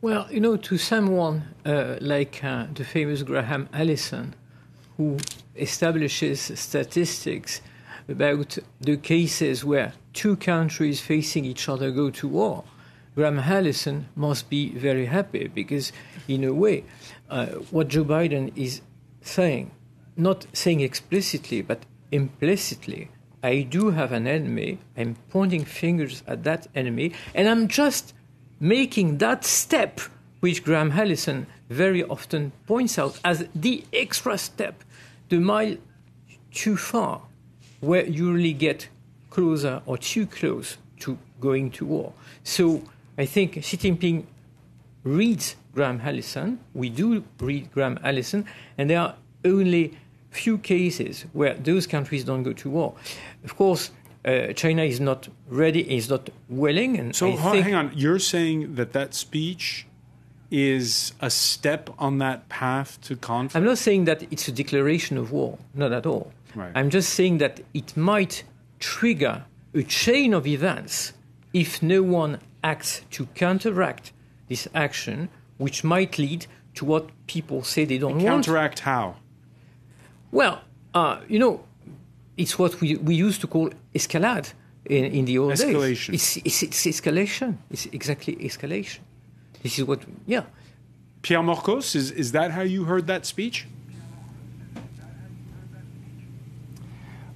Well, you know, to someone like the famous Graham Allison, who establishes statistics about the cases where two countries facing each other go to war, Graham Allison must be very happy because, in a way, what Joe Biden is saying, not saying explicitly, but implicitly, I do have an enemy, I'm pointing fingers at that enemy, and I'm just making that step, which Graham Allison very often points out as the extra step, the mile too far, where you really get closer or too close to going to war. So I think Xi Jinping reads Graham Allison. We do read Graham Allison, and there are only few cases where those countries don't go to war. Of course, China is not ready, is not willing. And so hang on, you're saying that speech is a step on that path to conflict? I'm not saying that it's a declaration of war, not at all. Right. I'm just saying that it might trigger a chain of events if no one acts to counteract this action, which might lead to what people say they don't want. Counteract how? Well, you know, it's what we used to call escalade in the old escalation. Days. It's escalation. It's exactly escalation. This is what, yeah. Pierre Morcos, is that how you heard that speech?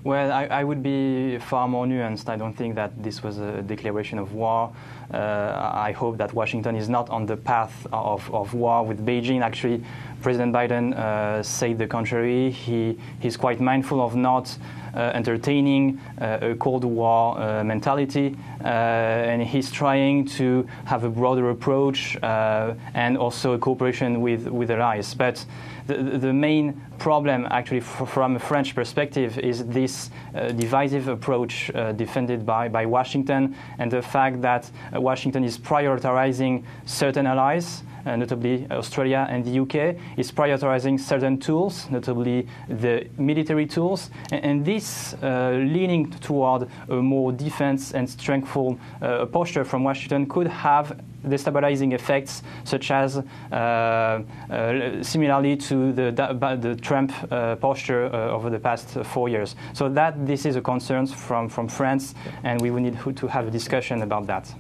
Well, I would be far more nuanced. I don't think that this was a declaration of war. I hope that Washington is not on the path of war with Beijing. Actually, President Biden said the contrary. He's quite mindful of not entertaining a Cold War mentality, and he's trying to have a broader approach and also a cooperation with allies. But the main problem, actually, from a French perspective, is this divisive approach defended by Washington, and the fact that Washington is prioritizing certain allies, notably Australia and the UK, is prioritizing certain tools, notably the military tools, and this leaning toward a more defense and strengthful posture from Washington could have destabilizing effects, such as similarly to the Trump posture over the past 4 years. So this is a concern from France, and we will need to have a discussion about that.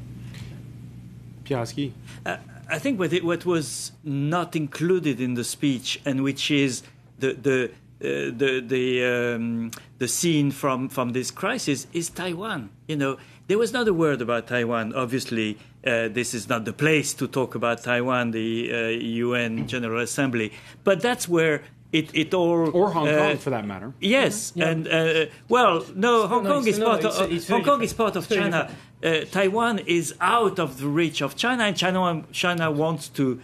Pierre Haski. I think what was not included in the speech, and which is the scene from this crisis, is Taiwan. You know, there was not a word about Taiwan. Obviously, this is not the place to talk about Taiwan, the UN General Assembly. But that's where it all... Or Hong Kong, for that matter. Yes, yeah. And Hong Kong is part of China. Taiwan is out of the reach of China, and China wants to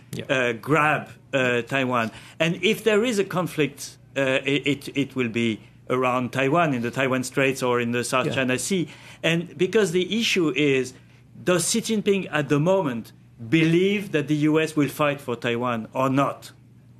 grab Taiwan. And if there is a conflict, it will be around Taiwan, in the Taiwan Straits or in the South China Sea. And because the issue is, does Xi Jinping at the moment believe that the US will fight for Taiwan or not?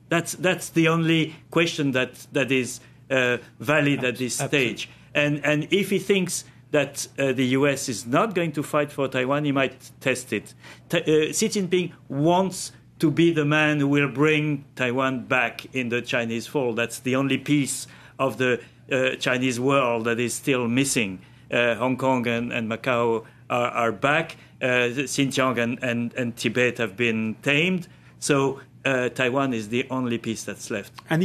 That's the only question that is valid at this stage. And if he thinks that the US is not going to fight for Taiwan, he might test it. Xi Jinping wants to be the man who will bring Taiwan back in the Chinese fold. That's the only piece of the Chinese world that is still missing. Hong Kong and Macau are back. Xinjiang and Tibet have been tamed. So Taiwan is the only piece that's left.